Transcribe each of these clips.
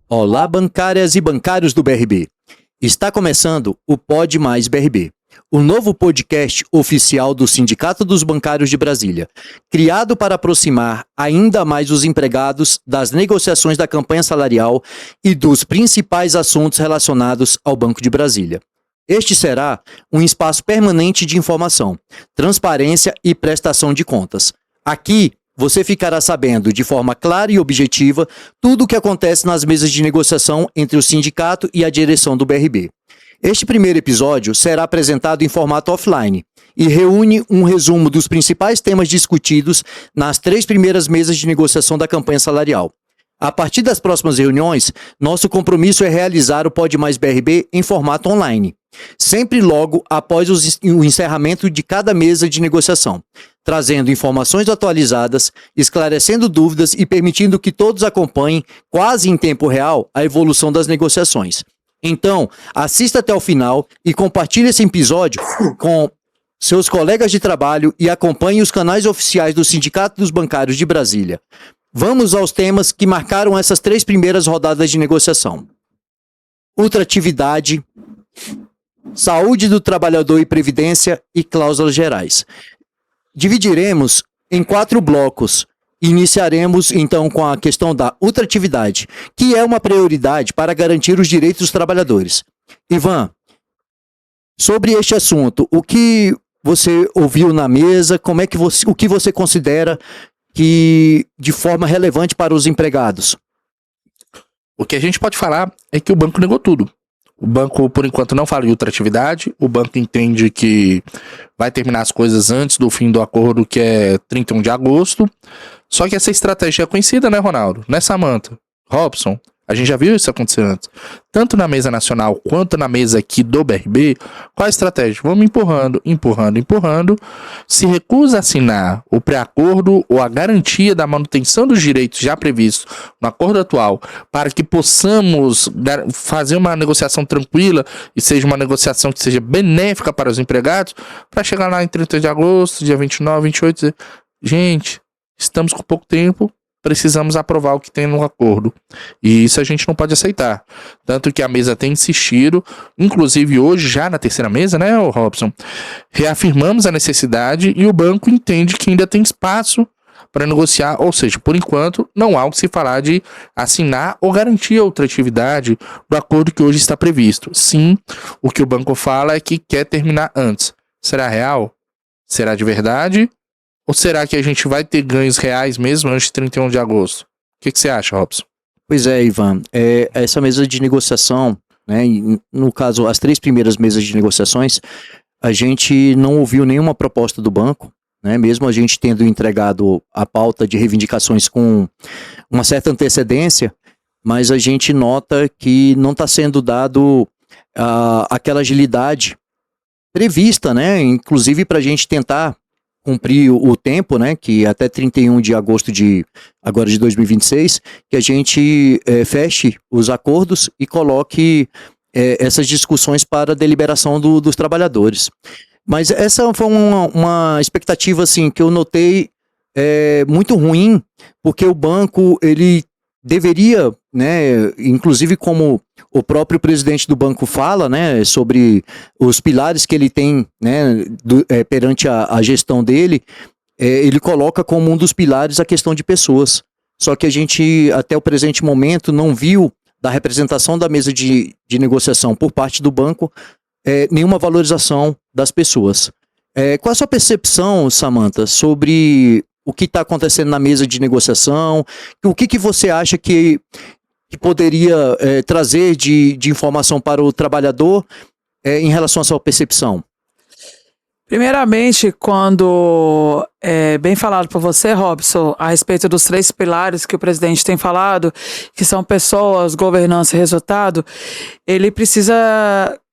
Olá, bancárias e bancários do BRB. Está começando o Pod Mais BRB, o novo podcast oficial do Sindicato dos Bancários de Brasília, criado para aproximar ainda mais os empregados das negociações da campanha salarial e dos principais assuntos relacionados ao Banco de Brasília. Este será um espaço permanente de informação, transparência e prestação de contas. Aqui, você ficará sabendo de forma clara e objetiva tudo o que acontece nas mesas de negociação entre o sindicato e a direção do BRB. Este primeiro episódio será apresentado em formato offline e reúne um resumo dos principais temas discutidos nas 3 primeiras mesas de negociação da campanha salarial. A partir das próximas reuniões, nosso compromisso é realizar o Pod Mais BRB em formato online, sempre logo após o encerramento de cada mesa de negociação, trazendo informações atualizadas, esclarecendo dúvidas e permitindo que todos acompanhem, quase em tempo real, a evolução das negociações. Então, assista até o final e compartilhe esse episódio com seus colegas de trabalho e acompanhe os canais oficiais do Sindicato dos Bancários de Brasília. Vamos aos temas que marcaram essas 3 primeiras rodadas de negociação. Ultratividade, saúde do trabalhador e previdência e cláusulas gerais. Dividiremos em 4 blocos. Iniciaremos, então, com a questão da ultratividade, que é uma prioridade para garantir os direitos dos trabalhadores. Ivan, sobre este assunto, o que você ouviu na mesa, o que você considera que de forma relevante para os empregados? O que a gente pode falar é que o banco negou tudo. O banco, por enquanto, não fala em ultratividade. O banco entende que vai terminar as coisas antes do fim do acordo, que é 31 de agosto. Só que essa estratégia é conhecida, né, Ronaldo? Né, Samantha? Robson? A gente já viu isso acontecer antes. Tanto na mesa nacional quanto na mesa aqui do BRB. Qual a estratégia? Vamos empurrando. Se recusa a assinar o pré-acordo ou a garantia da manutenção dos direitos já previstos no acordo atual, para que possamos fazer uma negociação tranquila e seja uma negociação que seja benéfica para os empregados, para chegar lá em 30 de agosto, dia 29, 28, dizer, gente, estamos com pouco tempo, precisamos aprovar o que tem no acordo. E isso a gente não pode aceitar. Tanto que a mesa tem insistido, inclusive hoje, já na terceira mesa, né, Robson? Reafirmamos a necessidade e o banco entende que ainda tem espaço para negociar, ou seja, por enquanto, não há o que se falar de assinar ou garantir a ultratividade do acordo que hoje está previsto. Sim, o que o banco fala é que quer terminar antes. Será real? Será de verdade? Ou será que a gente vai ter ganhos reais mesmo antes de 31 de agosto? O que você acha, Robson? Pois é, Ivan. Essa mesa de negociação, né, no caso, as 3 primeiras mesas de negociações, a gente não ouviu nenhuma proposta do banco, né, mesmo a gente tendo entregado a pauta de reivindicações com uma certa antecedência, mas a gente nota que não está sendo dado aquela agilidade prevista, né, inclusive para a gente tentar cumprir o tempo, né, que até 31 de agosto de 2026, que a gente feche os acordos e coloque essas discussões para a deliberação dos trabalhadores. Mas essa foi uma expectativa assim, que eu notei muito ruim, porque o banco ele deveria, né, inclusive como o próprio presidente do banco fala, né, sobre os pilares que ele tem, né, perante a gestão dele, ele coloca como um dos pilares a questão de pessoas. Só que a gente, até o presente momento, não viu da representação da mesa de negociação por parte do banco nenhuma valorização das pessoas. Qual a sua percepção, Samantha, sobre o que está acontecendo na mesa de negociação? O que você acha que poderia trazer de informação para o trabalhador em relação à sua percepção? Primeiramente, quando é bem falado por você, Robson, a respeito dos 3 pilares que o presidente tem falado, que são pessoas, governança e resultado, ele precisa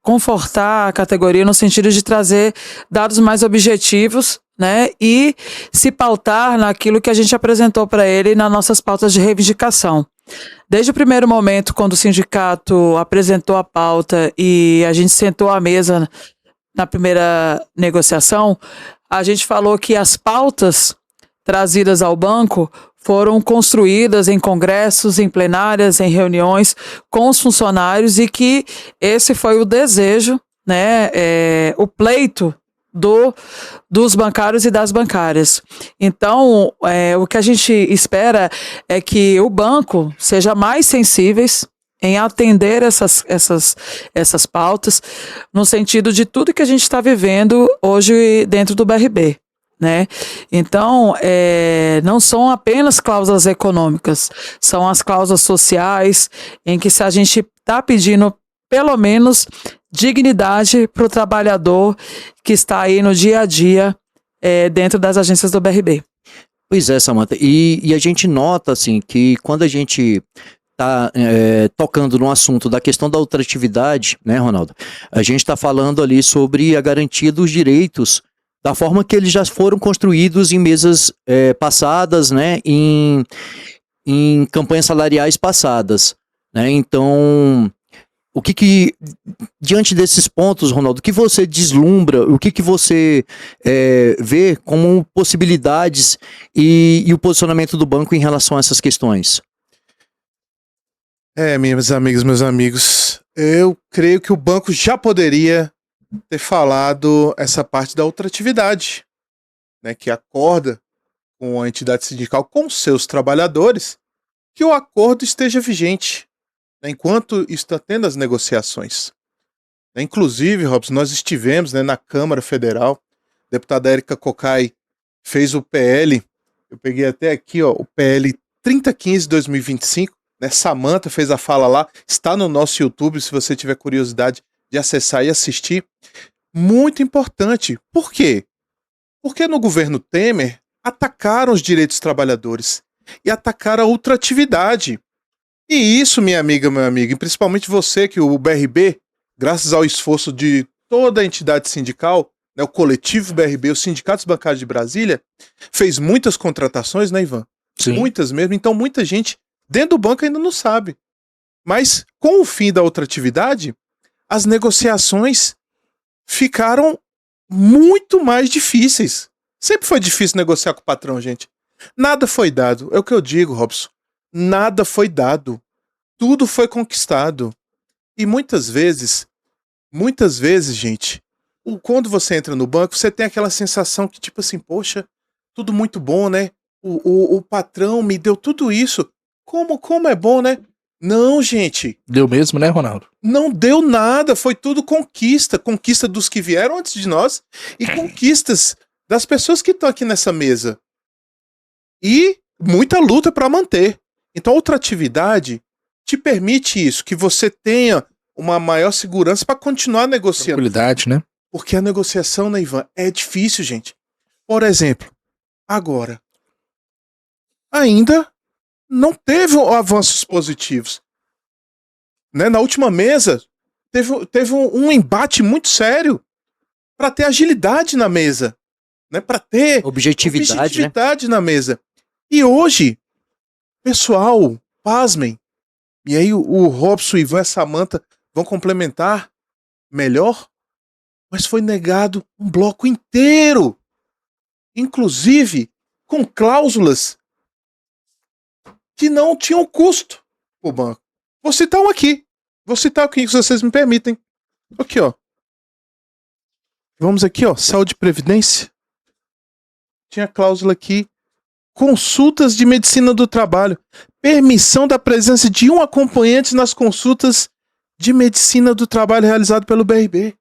confortar a categoria no sentido de trazer dados mais objetivos, né, e se pautar naquilo que a gente apresentou para ele nas nossas pautas de reivindicação. Desde o primeiro momento, quando o sindicato apresentou a pauta e a gente sentou à mesa na primeira negociação, a gente falou que as pautas trazidas ao banco foram construídas em congressos, em plenárias, em reuniões com os funcionários e que esse foi o desejo, né, o pleito dos bancários e das bancárias. Então, o que a gente espera é que o banco seja mais sensíveis em atender essas pautas, no sentido de tudo que a gente está vivendo hoje dentro do BRB. Né? Então, não são apenas cláusulas econômicas, são as cláusulas sociais, em que se a gente está pedindo, pelo menos, dignidade para o trabalhador que está aí no dia a dia dentro das agências do BRB. Pois é, Samantha. E a gente nota, assim, que quando a gente está tocando no assunto da questão da ultratividade, né, Ronaldo? A gente está falando ali sobre a garantia dos direitos da forma que eles já foram construídos em mesas passadas, né, em campanhas salariais passadas, né? Então, diante desses pontos, Ronaldo, o que você deslumbra, o que você vê como possibilidades e o posicionamento do banco em relação a essas questões? Minhas amigas, meus amigos, eu creio que o banco já poderia ter falado essa parte da ultratividade, né, que acorda com a entidade sindical, com seus trabalhadores, que o acordo esteja vigente, né, enquanto está tendo as negociações. Inclusive, Robson, nós estivemos, né, na Câmara Federal, a deputada Érica Cocai fez o PL, eu peguei até aqui, ó, o PL 3015-2025, né, Samantha fez a fala lá, está no nosso YouTube, se você tiver curiosidade de acessar e assistir. Muito importante. Por quê? Porque no governo Temer atacaram os direitos dos trabalhadores e atacaram a ultratividade. E isso, minha amiga, meu amigo, e principalmente você, que o BRB, graças ao esforço de toda a entidade sindical, né, o coletivo BRB, os sindicatos bancários de Brasília, fez muitas contratações, né, Ivan? Sim. Muitas mesmo. Então muita gente dentro do banco ainda não sabe. Mas com o fim da ultratividade, as negociações ficaram muito mais difíceis. Sempre foi difícil negociar com o patrão, gente. Nada foi dado. É o que eu digo, Robson. Nada foi dado. Tudo foi conquistado. E muitas vezes, gente, quando você entra no banco, você tem aquela sensação que, tipo assim, poxa, tudo muito bom, né? O patrão me deu tudo isso. Como é bom, né? Não, gente. Deu mesmo, né, Ronaldo? Não deu nada, foi tudo conquista. Conquista dos que vieram antes de nós e conquistas das pessoas que estão aqui nessa mesa. E muita luta para manter. Então a ultratividade te permite isso, que você tenha uma maior segurança para continuar negociando. Tranquilidade, né? Porque a negociação, né, Ivan, é difícil, gente. Por exemplo, agora, ainda não teve avanços positivos. Né? Na última mesa, teve um embate muito sério para ter agilidade na mesa. Né? Para ter objetividade, né? Na mesa. E hoje, pessoal, pasmem. E aí o Robson, o Ivan e a Samantha vão complementar melhor. Mas foi negado um bloco inteiro. Inclusive com cláusulas que não tinham custo pro banco. Vou citar um aqui. Se vocês me permitem. Aqui, ó. Vamos aqui, ó. Saúde e Previdência. Tinha cláusula aqui. Consultas de medicina do trabalho. Permissão da presença de um acompanhante nas consultas de medicina do trabalho realizado pelo BRB.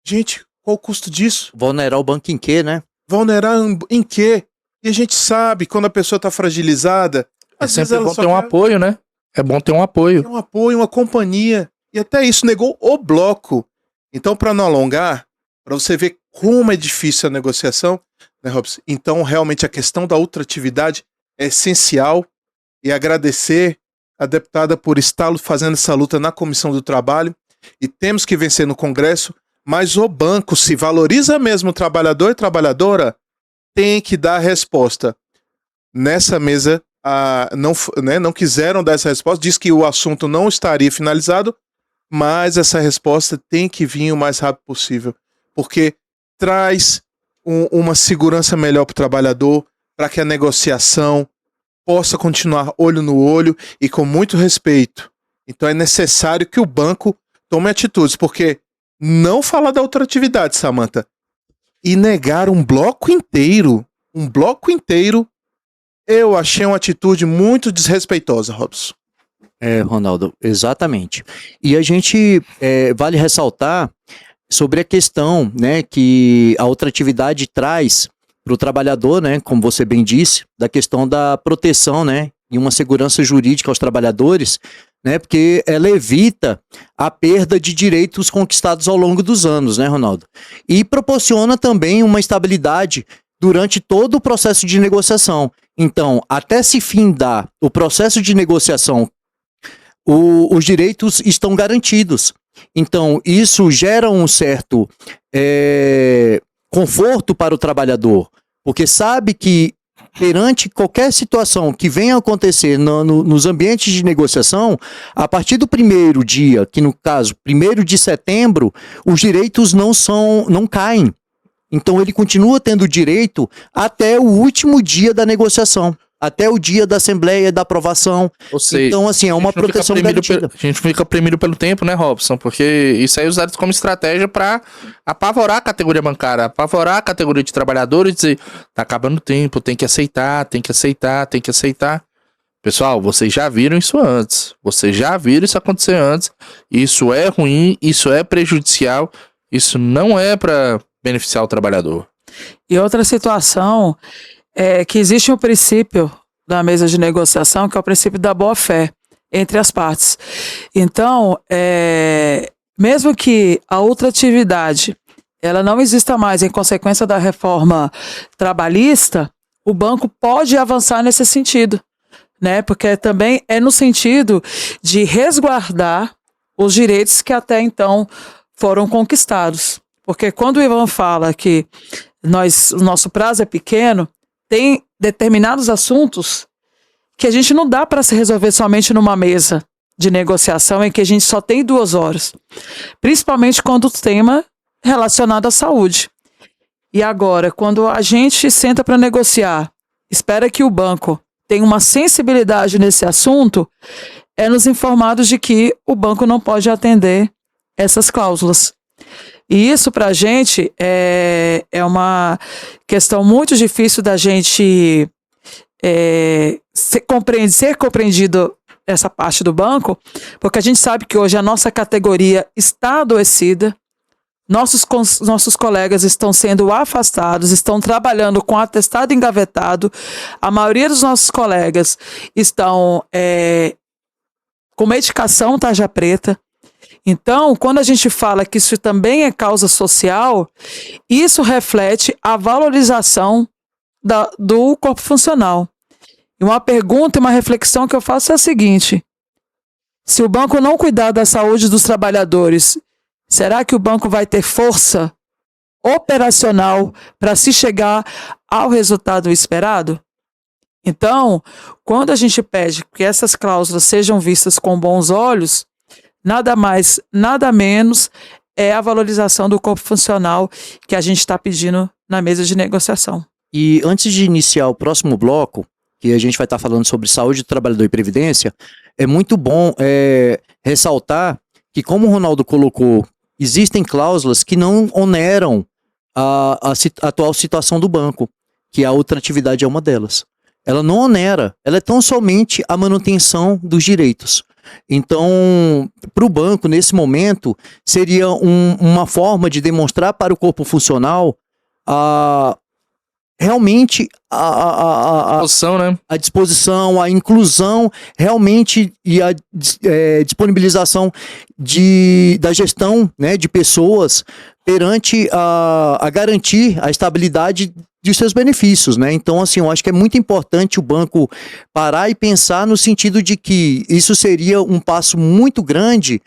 Gente, qual o custo disso? Vulnerar o banco em quê, né? Vulnerar em quê? E a gente sabe, quando a pessoa tá fragilizada, às vezes sempre bom ter um apoio, né? É bom ter um apoio. Ter um apoio, uma companhia. E até isso, negou o bloco. Então, para não alongar, para você ver como é difícil a negociação, né, Robson? Então, realmente, a questão da ultratividade é essencial. E agradecer a deputada por estar fazendo essa luta na Comissão do Trabalho. E temos que vencer no Congresso. Mas o banco, se valoriza mesmo o trabalhador e trabalhadora, tem que dar resposta. Nessa mesa, não quiseram dar essa resposta, diz que o assunto não estaria finalizado, mas essa resposta tem que vir o mais rápido possível, porque traz uma segurança melhor para o trabalhador, para que a negociação possa continuar olho no olho e com muito respeito. Então é necessário que o banco tome atitudes, porque não falar da ultratividade, Samantha, e negar um bloco inteiro, eu achei uma atitude muito desrespeitosa, Robson. Ronaldo, exatamente. E a gente vale ressaltar sobre a questão, né, que a ultratividade traz para o trabalhador, né, como você bem disse, da questão da proteção, né, e uma segurança jurídica aos trabalhadores, né, porque ela evita a perda de direitos conquistados ao longo dos anos, né, Ronaldo? E proporciona também uma estabilidade durante todo o processo de negociação. Então, até se findar o processo de negociação, os direitos estão garantidos. Então, isso gera um certo conforto para o trabalhador, porque sabe que perante qualquer situação que venha a acontecer nos ambientes de negociação, a partir do primeiro dia, que no caso, 1º de setembro, os direitos não caem. Então ele continua tendo direito até o último dia da negociação, até o dia da assembleia, da aprovação. Ou seja, então, assim, é uma proteção garantida. A gente fica premido pelo tempo, né, Robson? Porque isso aí é usado como estratégia para apavorar a categoria bancária, apavorar a categoria de trabalhadores e dizer, tá acabando o tempo, tem que aceitar, tem que aceitar, tem que aceitar. Pessoal, vocês já viram isso antes. Vocês já viram isso acontecer antes. Isso é ruim, isso é prejudicial, isso não é para beneficiar o trabalhador. E outra situação é que existe um princípio da mesa de negociação, que é o princípio da boa-fé entre as partes. Então, mesmo que a ultratividade ela não exista mais em consequência da reforma trabalhista, o banco pode avançar nesse sentido, né? Porque também é no sentido de resguardar os direitos que até então foram conquistados. Porque quando o Ivan fala que o nosso prazo é pequeno, tem determinados assuntos que a gente não dá para se resolver somente numa mesa de negociação em que a gente só tem 2 horas. Principalmente quando o tema é relacionado à saúde. E agora, quando a gente senta para negociar, espera que o banco tenha uma sensibilidade nesse assunto, é nos informados de que o banco não pode atender essas cláusulas. E isso para a gente é uma questão muito difícil da gente ser compreendido essa parte do banco, porque a gente sabe que hoje a nossa categoria está adoecida, nossos colegas estão sendo afastados, estão trabalhando com atestado engavetado, a maioria dos nossos colegas estão com medicação tarja preta. Então, quando a gente fala que isso também é causa social, isso reflete a valorização do corpo funcional. E uma pergunta e uma reflexão que eu faço é a seguinte: se o banco não cuidar da saúde dos trabalhadores, será que o banco vai ter força operacional para se chegar ao resultado esperado? Então, quando a gente pede que essas cláusulas sejam vistas com bons olhos, nada mais, nada menos é a valorização do corpo funcional que a gente está pedindo na mesa de negociação. E antes de iniciar o próximo bloco, que a gente vai estar falando sobre saúde do trabalhador e previdência, é muito bom ressaltar que, como o Ronaldo colocou, existem cláusulas que não oneram a atual situação do banco, que a ultratividade é uma delas. Ela não onera, ela é tão somente a manutenção dos direitos. Então, para o banco, nesse momento, seria uma forma de demonstrar para o corpo funcional realmente a disposição, a inclusão, realmente, e a disponibilização da gestão, né, de pessoas perante a garantir a estabilidade de seus benefícios, né? Então, assim, eu acho que é muito importante o banco parar e pensar no sentido de que isso seria um passo muito grande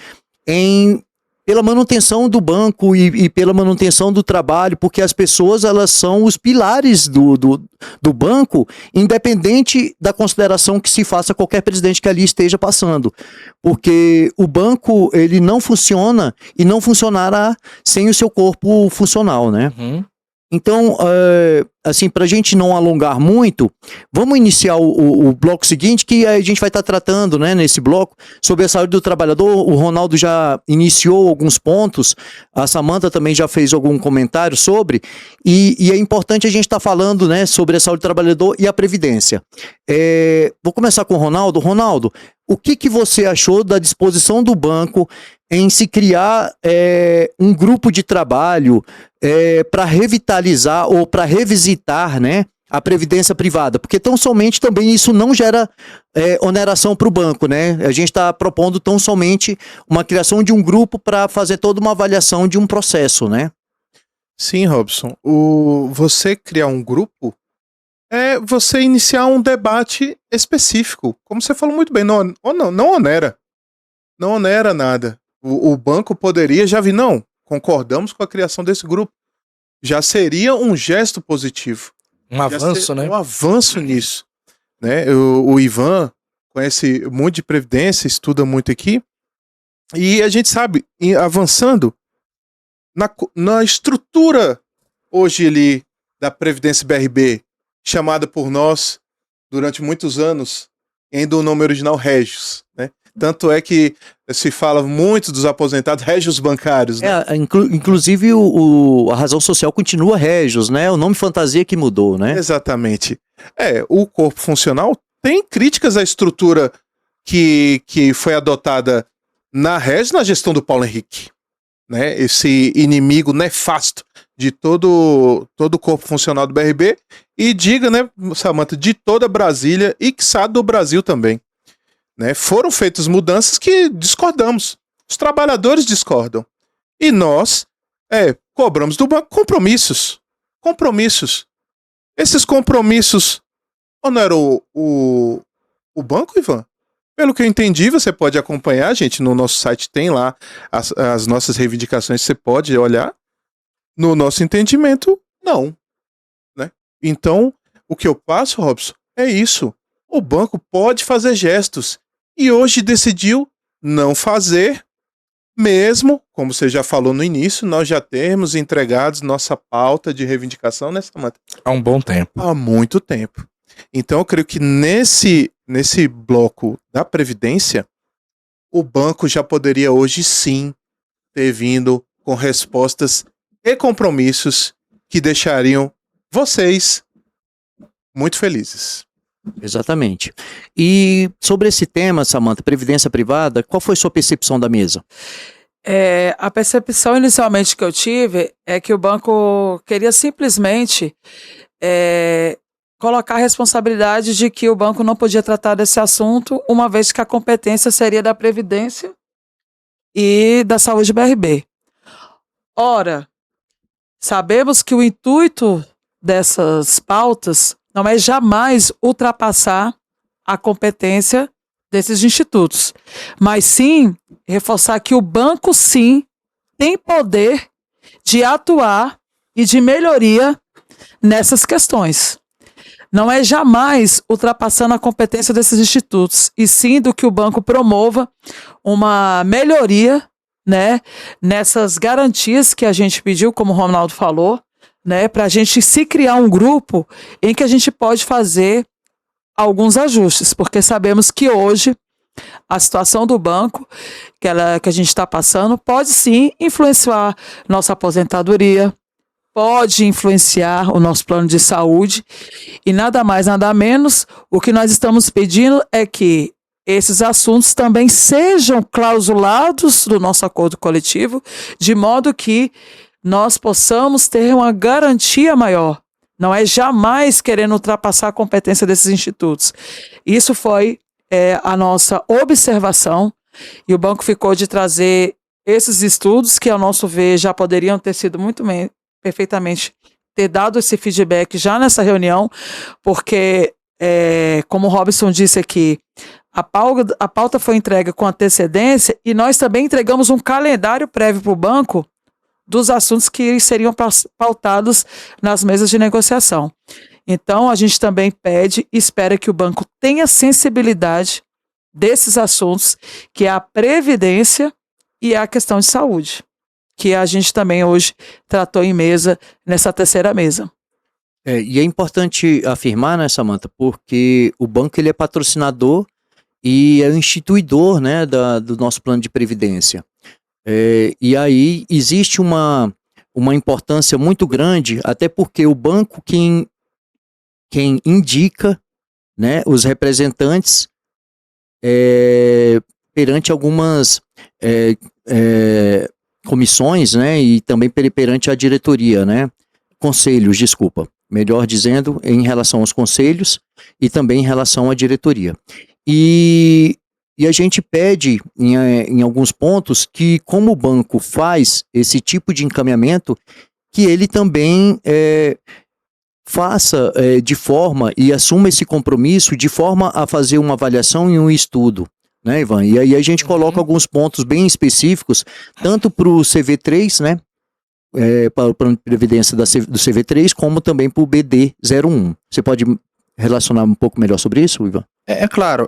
pela manutenção do banco e pela manutenção do trabalho, porque as pessoas, elas são os pilares do banco, independente da consideração que se faça qualquer presidente que ali esteja passando. Porque o banco, ele não funciona e não funcionará sem o seu corpo funcional, né? Uhum. Então, assim, para a gente não alongar muito, vamos iniciar o bloco seguinte, que a gente vai estar tratando, né, nesse bloco, sobre a saúde do trabalhador. O Ronaldo já iniciou alguns pontos, a Samantha também já fez algum comentário sobre, e é importante a gente estar falando, né, sobre a saúde do trabalhador e a previdência. Vou começar com o Ronaldo. Ronaldo, o que você achou da disposição do banco em se criar um grupo de trabalho para revitalizar ou para revisitar, né, a previdência privada? Porque tão somente também isso não gera oneração para o banco, né? A gente está propondo tão somente uma criação de um grupo para fazer toda uma avaliação de um processo, né? Sim, Robson. Você criar um grupo é você iniciar um debate específico. Como você falou muito bem, não onera. Não onera nada. O banco poderia já vir, não, concordamos com a criação desse grupo. Já seria um gesto positivo. Um avanço, né? Um avanço nisso. Né? O Ivan conhece muito de previdência, estuda muito aqui. E a gente sabe, avançando na estrutura hoje ali da Previdência BRB, chamada por nós durante muitos anos, ainda o nome original Régios, né? Tanto é que se fala muito dos aposentados régios bancários, né? Inclusive a razão social continua régios, né? O nome fantasia que mudou, né? Exatamente. O corpo funcional tem críticas à estrutura que foi adotada na Régios, na gestão do Paulo Henrique, né? Esse inimigo nefasto de todo o corpo funcional do BRB e diga, né, Samantha, de toda Brasília e quiçá do Brasil também. Né, foram feitas mudanças que discordamos. Os trabalhadores discordam. E nós cobramos do banco compromissos. Compromissos. Esses compromissos oneram o banco, Ivan? Pelo que eu entendi, você pode acompanhar, gente, no nosso site tem lá as nossas reivindicações, você pode olhar. No nosso entendimento, não. Né? Então, o que eu passo, Robson, é isso. O banco pode fazer gestos. E hoje decidiu não fazer, mesmo, como você já falou no início, nós já temos entregados nossa pauta de reivindicação, né, Samantha? Há um bom tempo. Há muito tempo. Então, eu creio que nesse bloco da Previdência, o banco já poderia hoje sim ter vindo com respostas e compromissos que deixariam vocês muito felizes. Exatamente. E sobre esse tema, Samantha, previdência privada, qual foi sua percepção da mesa? A percepção inicialmente que eu tive é que o banco queria simplesmente colocar a responsabilidade de que o banco não podia tratar desse assunto, uma vez que a competência seria da Previdência e da Saúde BRB. Ora, sabemos que o intuito dessas pautas não é jamais ultrapassar a competência desses institutos, mas sim reforçar que o banco sim tem poder de atuar e de melhoria nessas questões. Não é jamais ultrapassando a competência desses institutos, e sim do que o banco promova uma melhoria, né, nessas garantias que a gente pediu, como o Ronaldo falou, né, para a gente se criar um grupo em que a gente pode fazer alguns ajustes, porque sabemos que hoje a situação do banco que a gente está passando pode sim influenciar nossa aposentadoria, pode influenciar o nosso plano de saúde, e nada mais, nada menos, o que nós estamos pedindo é que esses assuntos também sejam clausulados no nosso acordo coletivo, de modo que nós possamos ter uma garantia maior. Não é jamais querendo ultrapassar a competência desses institutos. Isso foi a nossa observação, e o banco ficou de trazer esses estudos que, ao nosso ver, já poderiam ter sido muito perfeitamente ter dado esse feedback já nessa reunião, porque, como o Robson disse aqui, a pauta foi entregue com antecedência e nós também entregamos um calendário prévio para o banco dos assuntos que seriam pautados nas mesas de negociação. Então, a gente também pede e espera que o banco tenha sensibilidade desses assuntos, que é a previdência e a questão de saúde. que a gente também hoje tratou em mesa, nessa terceira mesa. E é importante afirmar, né, Samantha, porque o banco ele é patrocinador e é o instituidor, né, do nosso plano de previdência. E aí existe uma importância muito grande, até porque o banco quem indica, né, os representantes perante algumas comissões, né, e também perante a diretoria, né, conselhos, desculpa, melhor dizendo, em relação aos conselhos e também em relação à diretoria. E a gente pede em alguns pontos que, como o banco faz esse tipo de encaminhamento, que ele também faça de forma e assuma esse compromisso de forma a fazer uma avaliação e um estudo, né, Ivan? E aí a gente coloca alguns pontos bem específicos, tanto para o CV3, né, para o plano de previdência do CV3, como também para o BD01. Você pode relacionar um pouco melhor sobre isso, Ivan? Claro.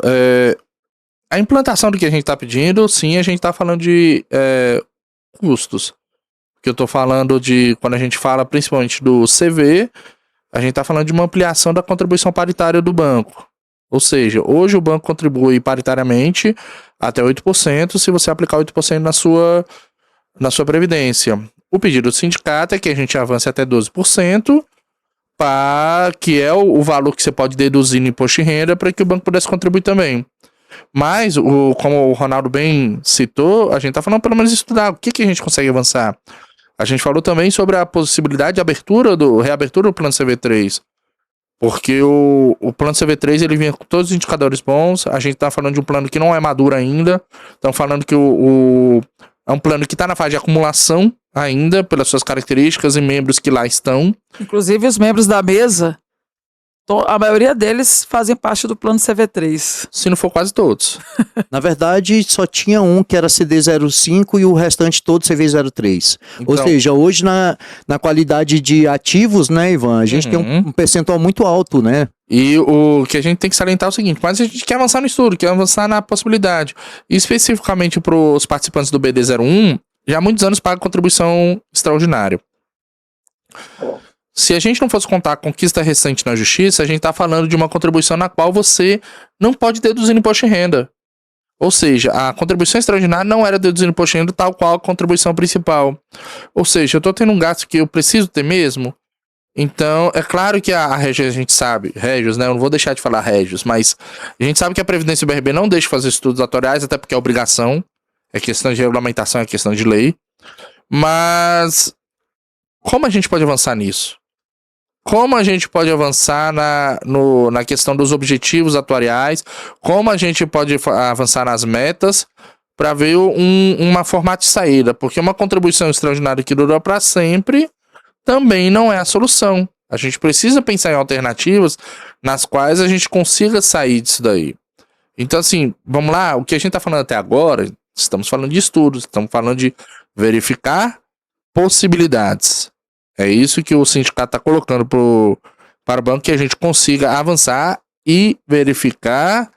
A implantação do que a gente está pedindo, sim, a gente está falando de custos. Que eu estou falando de, quando a gente fala principalmente do CV, a gente está falando de uma ampliação da contribuição paritária do banco. Ou seja, hoje o banco contribui paritariamente até 8%, se você aplicar 8% na sua previdência. O pedido do sindicato é que a gente avance até 12%, que é o valor que você pode deduzir no imposto de renda, para que o banco pudesse contribuir também. Mas, como o Ronaldo bem citou, a gente está falando pelo menos estudar o que a gente consegue avançar. A gente falou também sobre a possibilidade de reabertura do plano CV3. Porque o plano CV3 ele vinha com todos os indicadores bons. A gente está falando de um plano que não é maduro ainda. Estamos falando que é um plano que está na fase de acumulação ainda, pelas suas características e membros que lá estão. Inclusive os membros da mesa, a maioria deles fazem parte do plano CV3. Se não for quase todos. Na verdade, só tinha um que era CD05 e o restante todo CV03. Então, ou seja, hoje na qualidade de ativos, né, Ivan, a gente tem um percentual muito alto, né? E o que a gente tem que salientar é o seguinte, mas a gente quer avançar no estudo, quer avançar na possibilidade. E especificamente para os participantes do BD01, já há muitos anos paga contribuição extraordinária. Se a gente não fosse contar a conquista recente na justiça, a gente está falando de uma contribuição na qual você não pode deduzir no imposto de renda. Ou seja, a contribuição extraordinária não era deduzir no imposto de renda tal qual a contribuição principal. Ou seja, eu estou tendo um gasto que eu preciso ter mesmo. Então, é claro que a Régios, a gente sabe, Régios, né? Eu não vou deixar de falar Régios, mas a gente sabe que a Previdência BRB não deixa de fazer estudos atuariais, até porque é obrigação, é questão de regulamentação, é questão de lei. Mas como a gente pode avançar nisso? Como a gente pode avançar na questão dos objetivos atuariais? Como a gente pode avançar nas metas para ver uma formato de saída? Porque uma contribuição extraordinária que dura para sempre também não é a solução. A gente precisa pensar em alternativas nas quais a gente consiga sair disso daí. Então, assim, vamos lá. O que a gente está falando até agora, estamos falando de estudos, estamos falando de verificar possibilidades. É isso que o sindicato está colocando para o banco, que a gente consiga avançar e verificar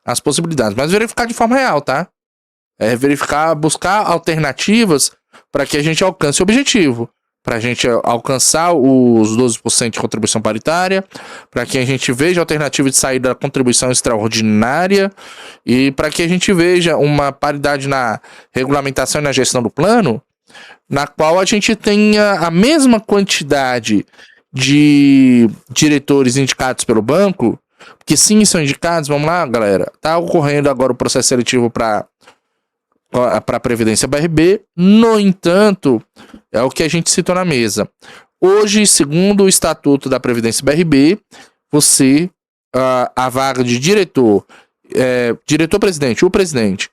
as possibilidades. Mas verificar de forma real, tá? Verificar, buscar alternativas para que a gente alcance o objetivo. Para a gente alcançar os 12% de contribuição paritária, para que a gente veja a alternativa de saída da contribuição extraordinária e para que a gente veja uma paridade na regulamentação e na gestão do plano, na qual a gente tenha a mesma quantidade de diretores indicados pelo banco, porque sim, são indicados, vamos lá, galera, tá ocorrendo agora o processo seletivo para a Previdência BRB, no entanto, é o que a gente citou na mesa. Hoje, segundo o Estatuto da Previdência BRB, você, a vaga de diretor-presidente, o presidente,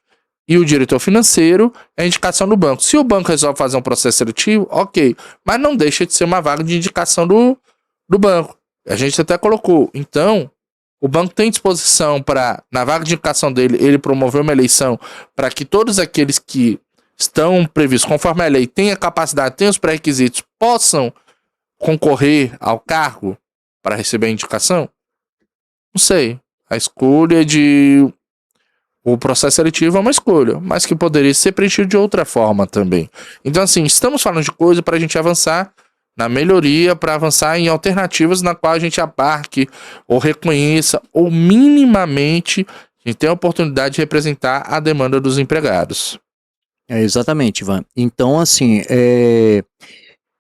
e o diretor financeiro é a indicação do banco. Se o banco resolve fazer um processo seletivo, ok. Mas não deixa de ser uma vaga de indicação do banco. A gente até colocou. Então, o banco tem disposição para, na vaga de indicação dele, ele promover uma eleição para que todos aqueles que estão previstos conforme a lei tenham capacidade, tenham os pré-requisitos, possam concorrer ao cargo para receber a indicação? Não sei. A escolha de O processo seletivo é uma escolha, mas que poderia ser preenchido de outra forma também. Então, assim, estamos falando de coisa para a gente avançar na melhoria, para avançar em alternativas na qual a gente abarque ou reconheça ou minimamente a gente tenha a oportunidade de representar a demanda dos empregados. Exatamente, Ivan. Então, assim,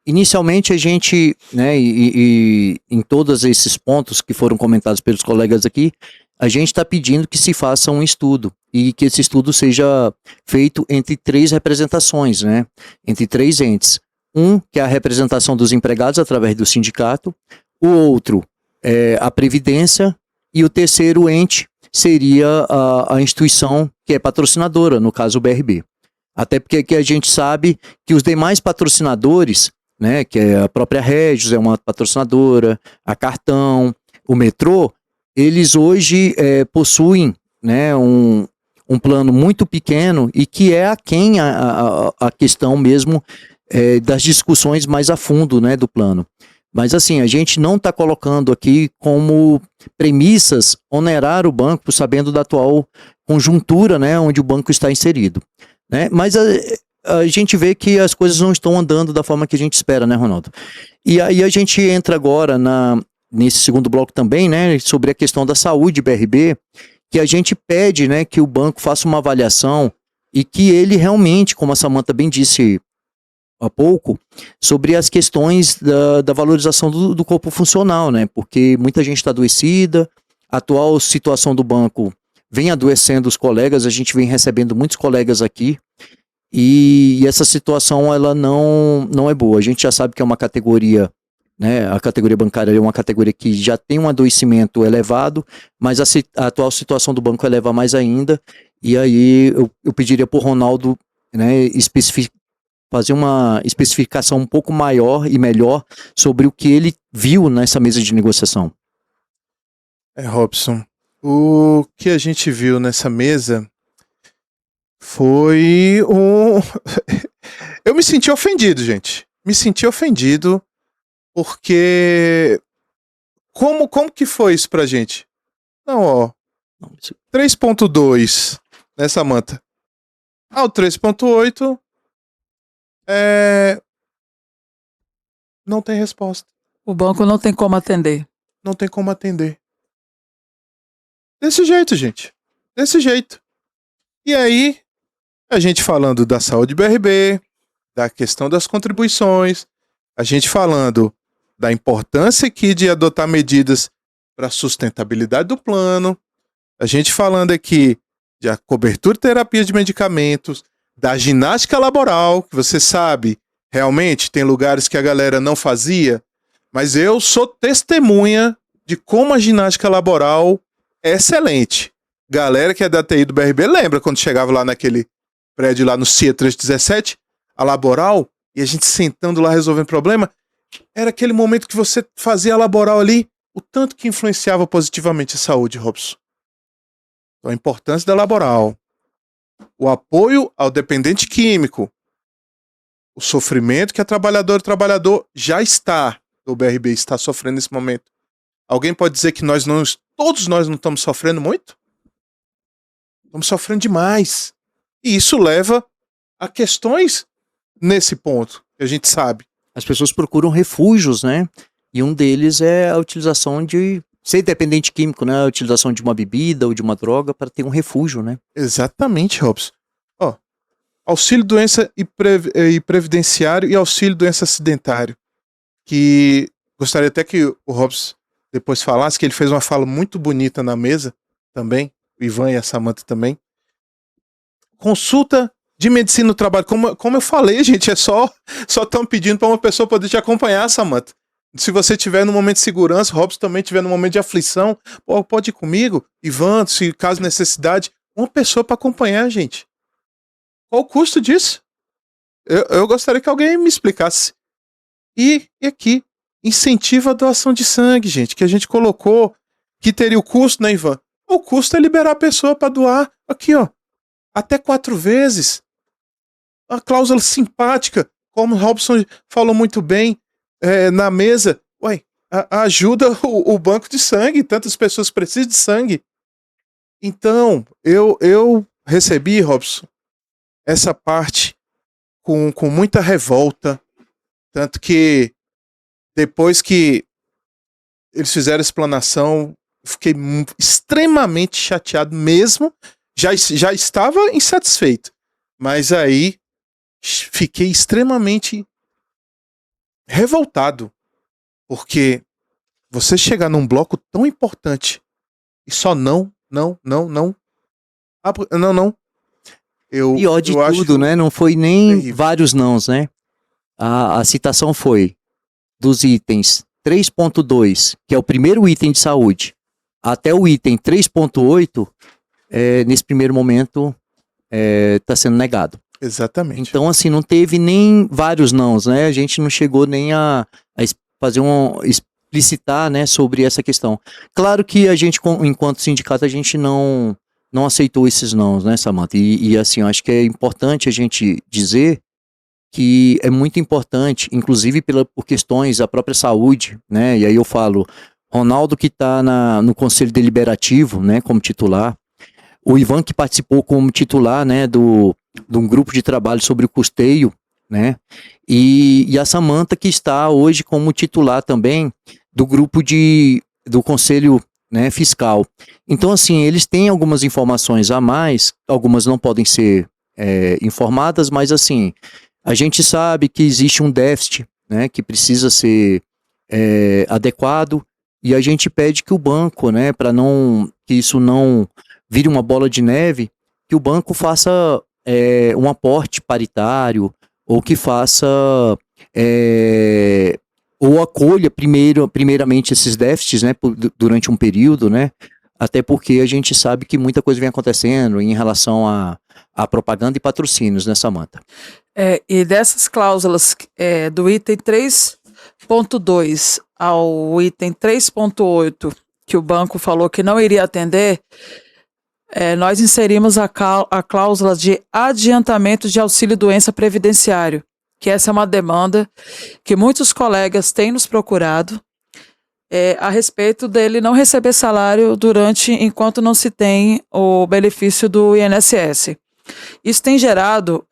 inicialmente a gente, né, e em todos esses pontos que foram comentados pelos colegas aqui, a gente está pedindo que se faça um estudo e que esse estudo seja feito entre 3 representações, né, entre 3 entes. Um, que é a representação dos empregados através do sindicato, o outro é a Previdência e o terceiro ente seria a instituição que é patrocinadora, no caso o BRB. Até porque aqui a gente sabe que os demais patrocinadores, né, que é a própria Regis, é uma patrocinadora, a Cartão, o Metrô, eles hoje possuem, né, um plano muito pequeno e que é aquém a questão mesmo das discussões mais a fundo, né, do plano. Mas assim, a gente não está colocando aqui como premissas onerar o banco, sabendo da atual conjuntura, né, onde o banco está inserido, né? Mas a gente vê que as coisas não estão andando da forma que a gente espera, né, Ronaldo? E aí a gente entra agora nesse segundo bloco também, né, sobre a questão da saúde BRB, que a gente pede, né, que o banco faça uma avaliação e que ele realmente, como a Samantha bem disse há pouco, sobre as questões da valorização do corpo funcional, né, porque muita gente está adoecida, a atual situação do banco vem adoecendo os colegas, a gente vem recebendo muitos colegas aqui, e essa situação ela não é boa. A gente já sabe que é uma categoria, né, a categoria bancária é uma categoria que já tem um adoecimento elevado, mas a atual situação do banco eleva mais ainda, e aí eu pediria para o Ronaldo, né, fazer uma especificação um pouco maior e melhor sobre o que ele viu nessa mesa de negociação. Robson, o que a gente viu nessa mesa foi eu me senti ofendido, gente. Me senti ofendido porque como que foi isso pra gente? Não, ó. 3.2, né, Samantha? O 3.8 não tem resposta. O banco não tem como atender. Não tem como atender. Desse jeito, gente. Desse jeito. E aí, a gente falando da saúde BRB, da questão das contribuições, a gente falando da importância aqui de adotar medidas para a sustentabilidade do plano, a gente falando aqui de cobertura e terapia de medicamentos, da ginástica laboral, que você sabe, realmente tem lugares que a galera não fazia, mas eu sou testemunha de como a ginástica laboral é excelente. Galera que é da TI do BRB lembra quando chegava lá naquele prédio lá no CIA 317, a laboral, e a gente sentando lá resolvendo problema, era aquele momento que você fazia a laboral ali, o tanto que influenciava positivamente a saúde, Robson. Então a importância da laboral, o apoio ao dependente químico, o sofrimento que a trabalhadora e o trabalhador já está, o BRB está sofrendo nesse momento. Alguém pode dizer que todos nós não estamos sofrendo muito? Estamos sofrendo demais. E isso leva a questões nesse ponto, que a gente sabe. As pessoas procuram refúgios, né? E um deles é a utilização de ser dependente químico, né? A utilização de uma bebida ou de uma droga para ter um refúgio, né? Exatamente, Robson. Ó, auxílio doença e previdenciário e auxílio doença acidentário. Que gostaria até que o Robson depois falasse, que ele fez uma fala muito bonita na mesa também, o Ivan e a Samantha também. Consulta de medicina do trabalho, como eu falei, gente, só estão pedindo para uma pessoa poder te acompanhar, Samantha. Se você tiver no momento de segurança, o Robson também tiver no momento de aflição, pode ir comigo, Ivan, se caso necessidade, uma pessoa para acompanhar, gente. Qual o custo disso? Eu gostaria que alguém me explicasse. E aqui, incentiva a doação de sangue, gente, que a gente colocou, que teria o custo, né, Ivan? O custo é liberar a pessoa para doar, aqui, ó, até 4 vezes. A cláusula simpática, como o Robson falou muito bem na mesa, ajuda o banco de sangue, tantas pessoas precisam de sangue. Então, eu recebi, Robson, essa parte com muita revolta, tanto que depois que eles fizeram a explanação, fiquei extremamente chateado mesmo, já estava insatisfeito, mas aí fiquei extremamente revoltado, porque você chegar num bloco tão importante e só não. Pior de eu acho tudo, né? Não foi nem terrível. vários nãos, né? A citação foi dos itens 3.2, que é o primeiro item de saúde, até o item 3.8, nesse primeiro momento, está sendo negado. Exatamente. Então, assim, não teve nem vários nãos, né? A gente não chegou nem a fazer explicitar, né, sobre essa questão. Claro que a gente, enquanto sindicato, a gente não aceitou esses nãos, né, Samantha? E assim, eu acho que é importante a gente dizer que é muito importante, inclusive por questões da própria saúde, né? E aí eu falo, Ronaldo que está no Conselho Deliberativo, né, como titular, o Ivan que participou como titular, né, de um grupo de trabalho sobre o custeio, né, e a Samantha que está hoje como titular também do grupo do Conselho, né, Fiscal. Então, assim, eles têm algumas informações a mais, algumas não podem ser informadas, mas assim, a gente sabe que existe um déficit, né, que precisa ser adequado, e a gente pede que o banco, né, para que isso não vire uma bola de neve, que o banco faça um aporte paritário, ou que faça ou acolha primeiramente esses déficits, né, durante um período, né, até porque a gente sabe que muita coisa vem acontecendo em relação a propaganda e patrocínios, né, Samantha? E dessas cláusulas do item 3.2 ao item 3.8, que o banco falou que não iria atender, nós inserimos a cláusula de adiantamento de auxílio-doença previdenciário, que essa é uma demanda que muitos colegas têm nos procurado a respeito dele não receber salário enquanto não se tem o benefício do INSS. Isso tem gerado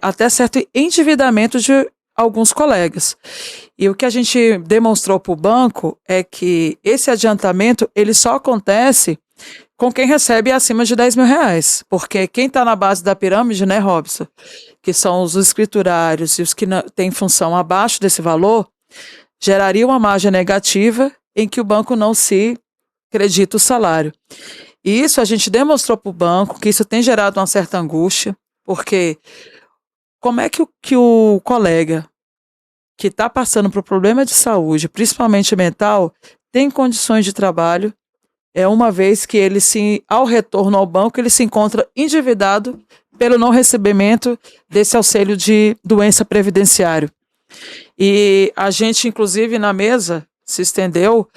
até certo endividamento de alguns colegas. E o que a gente demonstrou para o banco é que esse adiantamento ele só acontece com quem recebe acima de R$10.000, porque quem está na base da pirâmide, né, Robson, que são os escriturários e os que têm função abaixo desse valor, geraria uma margem negativa em que o banco não se acredita o salário. E isso a gente demonstrou para o banco que isso tem gerado uma certa angústia, porque como é que o colega que está passando por problema de saúde, principalmente mental, tem condições de trabalho, uma vez que ele ao retorno ao banco, ele se encontra endividado pelo não recebimento desse auxílio de doença previdenciário. E a gente, inclusive, na mesa, se estendeu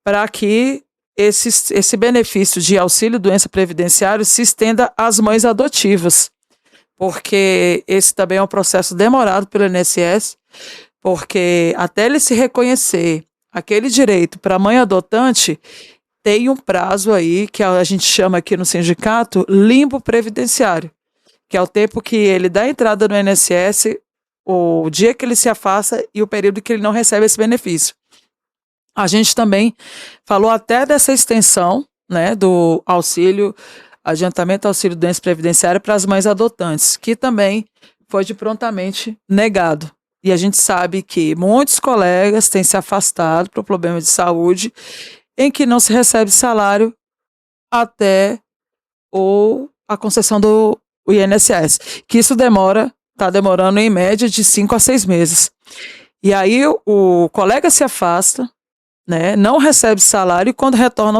para que esse benefício de auxílio doença previdenciário se estenda às mães adotivas, porque esse também é um processo demorado pelo INSS, porque até ele se reconhecer aquele direito para a mãe adotante, tem um prazo aí que a gente chama aqui no sindicato limbo previdenciário, que é o tempo que ele dá entrada no INSS, o dia que ele se afasta e o período que ele não recebe esse benefício. A gente também falou até dessa extensão, né, do adiantamento auxílio doença previdenciária para as mães adotantes, que também foi de prontamente negado. E a gente sabe que muitos colegas têm se afastado por problema de saúde, em que não se recebe salário até a concessão do INSS, que isso está demorando em média de 5 a 6 meses. E aí o colega se afasta, né, não recebe salário, e quando retorna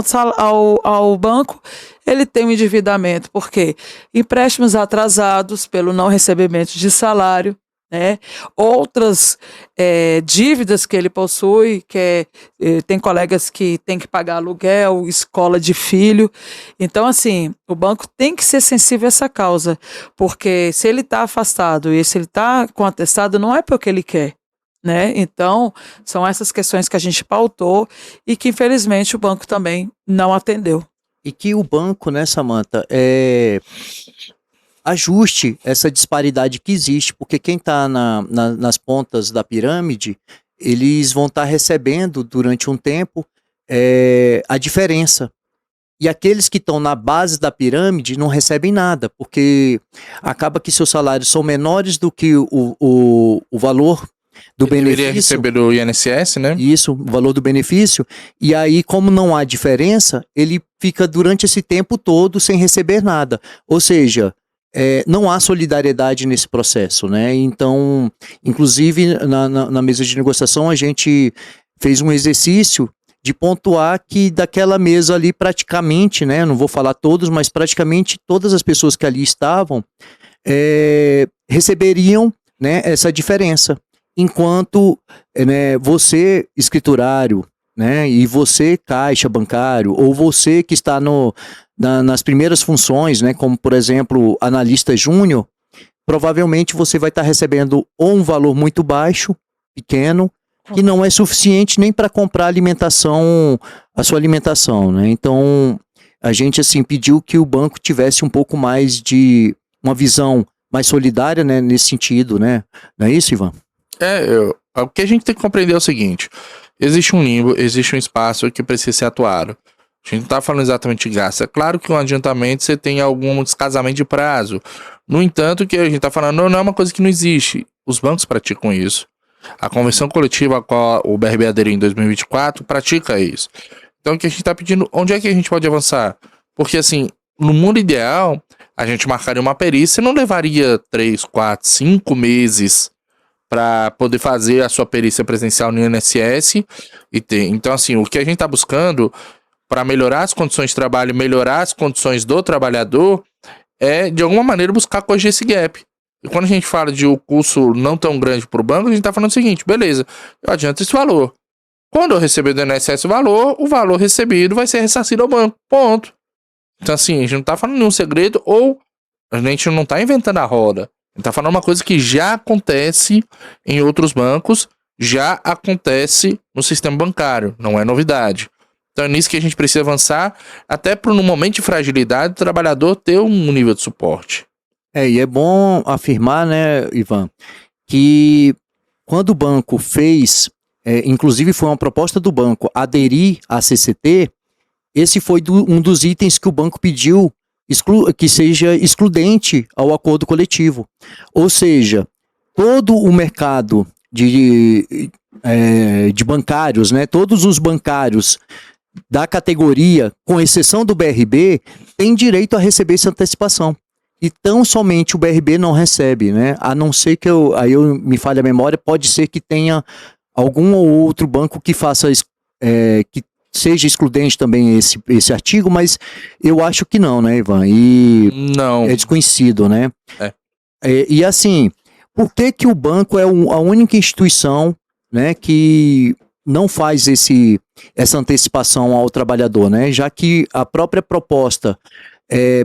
ao banco, ele tem um endividamento, porque empréstimos atrasados pelo não recebimento de salário, né, outras dívidas que ele possui, tem colegas que tem que pagar aluguel, escola de filho. Então, assim, o banco tem que ser sensível a essa causa, porque se ele está afastado e se ele está com atestado, não é porque ele quer, né? Então, são essas questões que a gente pautou e que, infelizmente, o banco também não atendeu. e que o banco, né, Samantha, ajuste essa disparidade que existe, porque quem está nas pontas da pirâmide, eles vão estar recebendo durante um tempo a diferença. E aqueles que estão na base da pirâmide não recebem nada, porque acaba que seus salários são menores do que o valor do Ele benefício. deveria receber o INSS, né? Isso, o valor do benefício. E aí, como não há diferença, ele fica durante esse tempo todo sem receber nada. Ou seja, não há solidariedade nesse processo, né? Então, inclusive, na mesa de negociação, a gente fez um exercício de pontuar que daquela mesa ali praticamente, né, não vou falar todos, mas praticamente todas as pessoas que ali estavam receberiam, né, essa diferença, enquanto você, escriturário, né, e você, caixa bancário, ou você que está nas primeiras funções, né, como por exemplo, analista júnior, provavelmente você vai estar recebendo ou um valor muito baixo, pequeno, que não é suficiente nem para comprar a sua alimentação, né? Então, a gente assim pediu que o banco tivesse um pouco mais de uma visão mais solidária, né, nesse sentido, né? Não é isso, Ivan? O que a gente tem que compreender é o seguinte: existe um limbo, existe um espaço que precisa ser atuado. A gente não está falando exatamente de gasto. É claro que um adiantamento você tem algum descasamento de prazo. No entanto, o que a gente está falando não é uma coisa que não existe. Os bancos praticam isso. A convenção coletiva a qual o BRB aderiu em 2024 pratica isso. Então o que a gente está pedindo, onde é que a gente pode avançar? Porque assim, no mundo ideal, a gente marcaria uma perícia e não levaria 3, 4, 5 meses para poder fazer a sua perícia presencial no INSS. Então assim, o que a gente está buscando para melhorar as condições de trabalho, melhorar as condições do trabalhador, é de alguma maneira buscar corrigir esse gap. E quando a gente fala de um custo não tão grande para o banco, a gente está falando o seguinte: beleza, eu adianto esse valor. Quando eu receber do INSS o valor recebido vai ser ressarcido ao banco. Ponto. Então, assim, a gente não está falando nenhum segredo, ou a gente não está inventando a roda. A gente está falando uma coisa que já acontece em outros bancos, já acontece no sistema bancário, não é novidade. Então é nisso que a gente precisa avançar, até para no momento de fragilidade o trabalhador ter um nível de suporte. E é bom afirmar, né, Ivan, que quando o banco fez, inclusive foi uma proposta do banco, aderir à CCT, esse foi um dos itens que o banco pediu que seja excludente ao acordo coletivo. Ou seja, todo o mercado de bancários, né, todos os bancários da categoria, com exceção do BRB, têm direito a receber essa antecipação. E tão somente o BRB não recebe, né? A não ser que aí eu me falhe a memória, pode ser que tenha algum ou outro banco que faça que seja excludente também esse artigo, mas eu acho que não, né, Ivan? E não. É desconhecido, né? E assim, por que o banco é a única instituição, né, que não faz essa antecipação ao trabalhador, né? Já que a própria proposta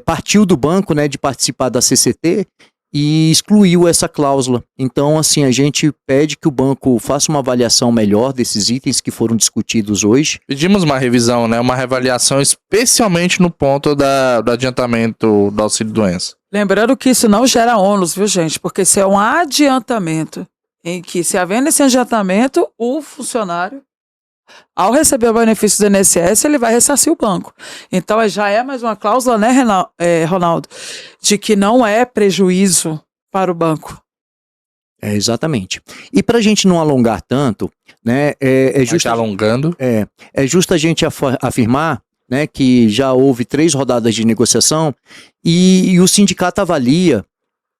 partiu do banco, né, de participar da CCT e excluiu essa cláusula. Então, assim, a gente pede que o banco faça uma avaliação melhor desses itens que foram discutidos hoje. Pedimos uma revisão, né, uma reavaliação, especialmente no ponto do adiantamento do auxílio-doença. Lembrando que isso não gera ônus, viu, gente? Porque isso é um adiantamento, em que, se havendo esse adiantamento, o funcionário, ao receber o benefício do INSS, ele vai ressarcir o banco. Então, já é mais uma cláusula, né, Ronaldo, de que não é prejuízo para o banco. Exatamente. E para a gente não alongar tanto, né, é justo a gente afirmar, né, que já houve 3 rodadas de negociação e o sindicato avalia,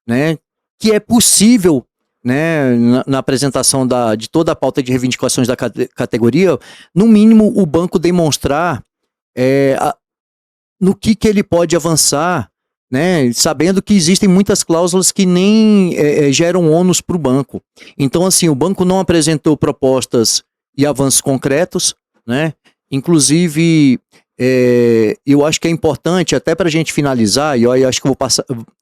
né, que é possível, né, na apresentação de toda a pauta de reivindicações da categoria, no mínimo o banco demonstrar no que ele pode avançar, né, sabendo que existem muitas cláusulas que nem geram ônus para o banco. Então, assim, o banco não apresentou propostas e avanços concretos, né, inclusive eu acho que é importante, até para a gente finalizar, e eu acho que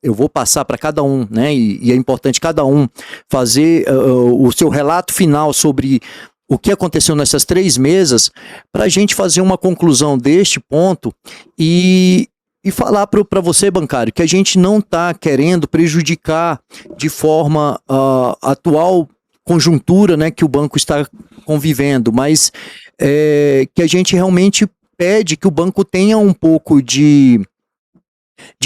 eu vou passar para cada um, né? E é importante cada um fazer o seu relato final sobre o que aconteceu nessas 3 mesas, para a gente fazer uma conclusão deste ponto e falar para você, bancário, que a gente não está querendo prejudicar de forma atual conjuntura, né, que o banco está convivendo, mas que a gente realmente pede que o banco tenha um pouco de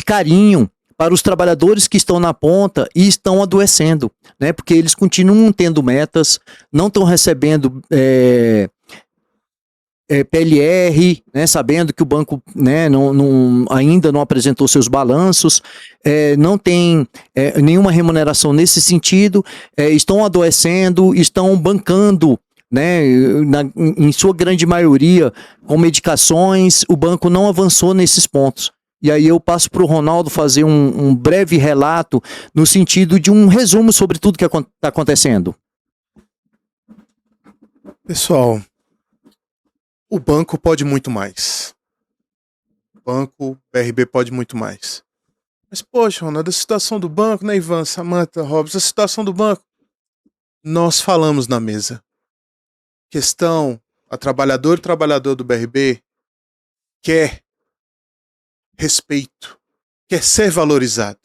carinho para os trabalhadores que estão na ponta e estão adoecendo, né? Porque eles continuam tendo metas, não estão recebendo PLR, né? Sabendo que o banco, né, ainda não apresentou seus balanços, não tem nenhuma remuneração nesse sentido, estão adoecendo, estão bancando, né, em sua grande maioria com medicações. O banco não avançou nesses pontos. E aí eu passo para o Ronaldo fazer um breve relato no sentido de um resumo sobre tudo que está acontecendo. Pessoal, o banco pode muito mais. O banco, BRB pode muito mais. Mas, poxa, Ronaldo, a situação do banco, né, Ivan, Samantha, Robson, a situação do banco, nós falamos na mesa. Questão, o trabalhador do BRB quer respeito, quer ser valorizado.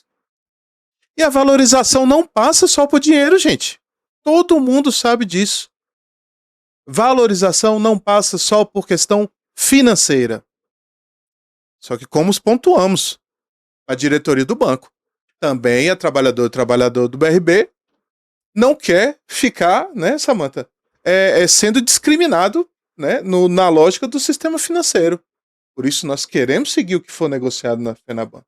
E a valorização não passa só por dinheiro, gente. Todo mundo sabe disso. Valorização não passa só por questão financeira. Só que como pontuamos, a diretoria do banco, também a trabalhador do BRB, não quer ficar, né, Samantha, sendo discriminado, né, na lógica do sistema financeiro. Por isso nós queremos seguir o que for negociado na FENABAN.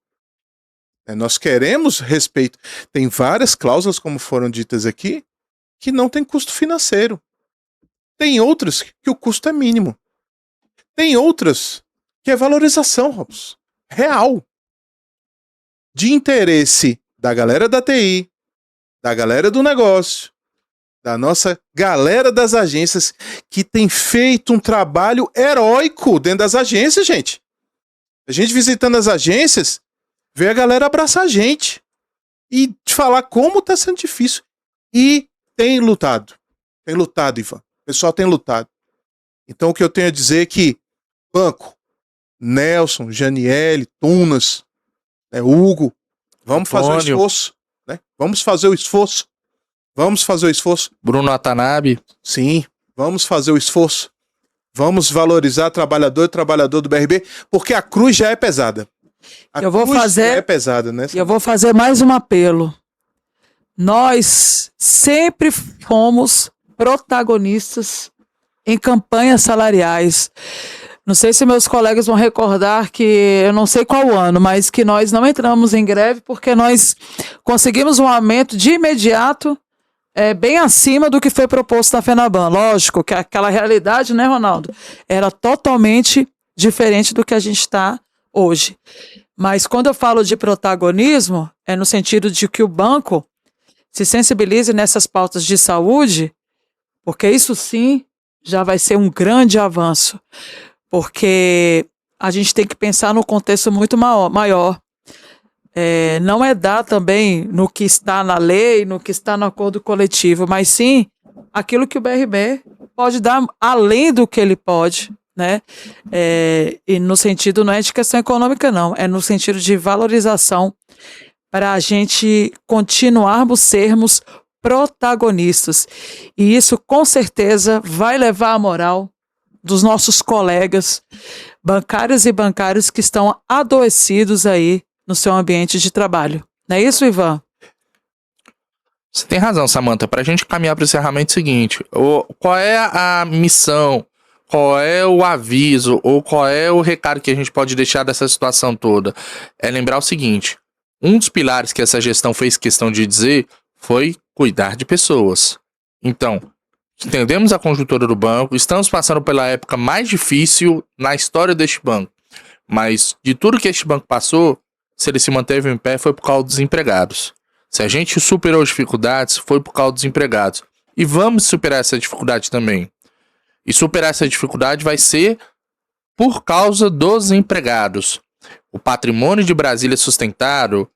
Nós queremos respeito. Tem várias cláusulas, como foram ditas aqui, que não tem custo financeiro. Tem outras que o custo é mínimo. Tem outras que é valorização, Robson, real. De interesse da galera da TI, da galera do negócio, da nossa galera das agências, que tem feito um trabalho heróico dentro das agências, gente. A gente visitando as agências, vê a galera abraçar a gente e te falar como tá sendo difícil. E tem lutado. Tem lutado, Ivan. O pessoal tem lutado. Então o que eu tenho a dizer é que banco, Nelson, Janiele, Tunas, Hugo, vamos fazer o esforço. Né? Vamos fazer o esforço. Vamos fazer o esforço. Bruno Atanabe. Sim, vamos fazer o esforço. Vamos valorizar trabalhador do BRB, porque a cruz já é pesada. Já é pesada, né? Eu vou fazer mais um apelo. Nós sempre fomos protagonistas em campanhas salariais. Não sei se meus colegas vão recordar que, eu não sei qual ano, mas que nós não entramos em greve porque nós conseguimos um aumento de imediato, bem acima do que foi proposto na FENABAN. Lógico que aquela realidade, né, Ronaldo, era totalmente diferente do que a gente está hoje. Mas quando eu falo de protagonismo, é no sentido de que o banco se sensibilize nessas pautas de saúde, porque isso sim já vai ser um grande avanço. Porque a gente tem que pensar no contexto muito maior. Não é dar também no que está na lei, no que está no acordo coletivo, mas sim aquilo que o BRB pode dar além do que ele pode, né? E no sentido, não é de questão econômica, não, é no sentido de valorização para a gente continuarmos sermos protagonistas. E isso com certeza vai levar a moral dos nossos colegas bancários e bancários que estão adoecidos aí no seu ambiente de trabalho. Não é isso, Ivan? Você tem razão, Samantha. Para a gente caminhar para o encerramento seguinte, qual é a missão, qual é o aviso, ou qual é o recado que a gente pode deixar dessa situação toda? É lembrar o seguinte, um dos pilares que essa gestão fez questão de dizer foi cuidar de pessoas. Então, entendemos a conjuntura do banco, estamos passando pela época mais difícil na história deste banco, mas de tudo que este banco passou, se ele se manteve em pé foi por causa dos empregados. Se a gente superou as dificuldades, foi por causa dos empregados. E vamos superar essa dificuldade também. E superar essa dificuldade vai ser por causa dos empregados. O patrimônio de Brasília sustentado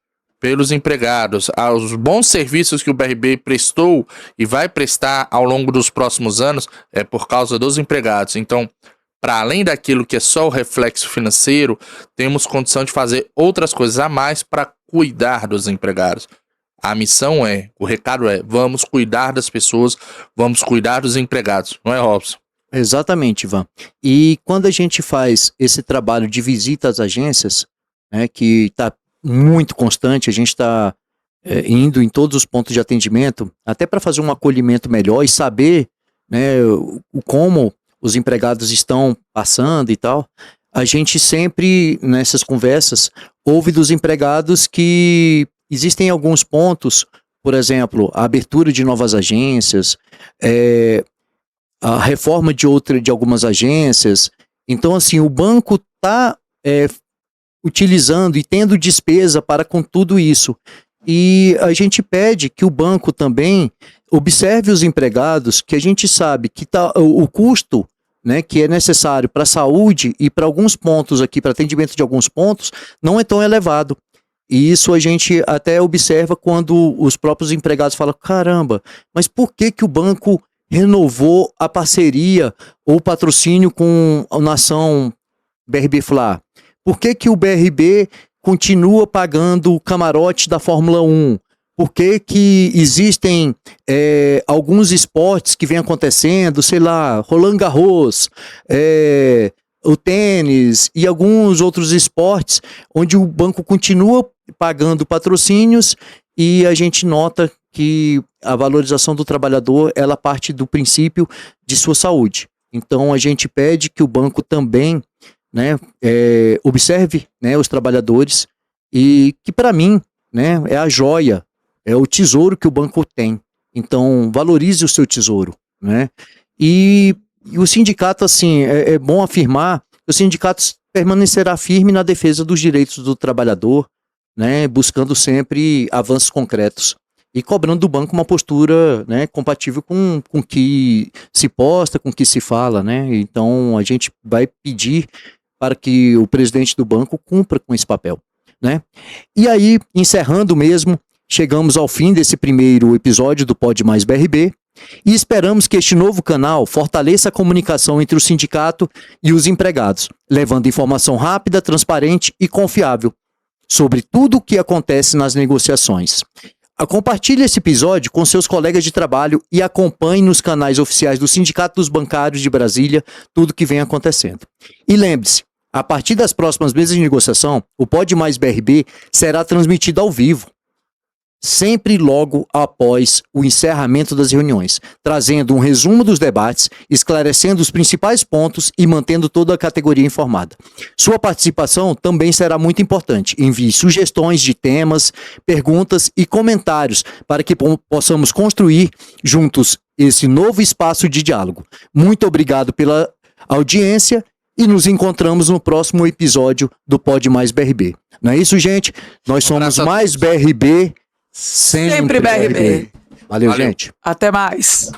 pelos empregados, aos bons serviços que o BRB prestou e vai prestar ao longo dos próximos anos, é por causa dos empregados. Então, para além daquilo que é só o reflexo financeiro, temos condição de fazer outras coisas a mais para cuidar dos empregados. A missão o recado vamos cuidar das pessoas, vamos cuidar dos empregados, não é, Robson? Exatamente, Ivan. E quando a gente faz esse trabalho de visita às agências, né, que está muito constante, a gente está indo em todos os pontos de atendimento, até para fazer um acolhimento melhor e saber, né, como os empregados estão passando e tal, a gente sempre, nessas conversas, ouve dos empregados que existem alguns pontos, por exemplo, a abertura de novas agências, a reforma de algumas agências. Então, assim, o banco está utilizando e tendo despesa para com tudo isso. E a gente pede que o banco também observe os empregados, que a gente sabe que o custo, né, que é necessário para a saúde e para alguns pontos aqui, para atendimento de alguns pontos, não é tão elevado. E isso a gente até observa quando os próprios empregados falam, caramba, mas por que o banco renovou a parceria ou patrocínio com a nação BRB Fla? Por que o BRB continua pagando o camarote da Fórmula 1? Por que existem alguns esportes que vem acontecendo, sei lá, Roland Garros, o tênis e alguns outros esportes, onde o banco continua pagando patrocínios e a gente nota que a valorização do trabalhador, ela parte do princípio de sua saúde. Então a gente pede que o banco também, né, observe, né, os trabalhadores e que para mim, né, é a joia, é o tesouro que o banco tem. Então valorize o seu tesouro, né? E o sindicato, assim, é bom afirmar que o sindicato permanecerá firme na defesa dos direitos do trabalhador, né, buscando sempre avanços concretos e cobrando do banco uma postura, né, compatível com o que se posta, com o que se fala, né? Então a gente vai pedir para que o presidente do banco cumpra com esse papel, né? E aí, encerrando mesmo, chegamos ao fim desse primeiro episódio do Pode Mais BRB e esperamos que este novo canal fortaleça a comunicação entre o sindicato e os empregados, levando informação rápida, transparente e confiável sobre tudo o que acontece nas negociações. Compartilhe esse episódio com seus colegas de trabalho e acompanhe nos canais oficiais do Sindicato dos Bancários de Brasília tudo o que vem acontecendo. E lembre-se, a partir das próximas mesas de negociação, o Pode Mais BRB será transmitido ao vivo, sempre logo após o encerramento das reuniões, trazendo um resumo dos debates, esclarecendo os principais pontos e mantendo toda a categoria informada. Sua participação também será muito importante. Envie sugestões de temas, perguntas e comentários para que possamos construir juntos esse novo espaço de diálogo. Muito obrigado pela audiência e nos encontramos no próximo episódio do Pode Mais BRB. Não é isso, gente? Nós somos mais BRB, sempre BRB. Valeu, gente. Até mais.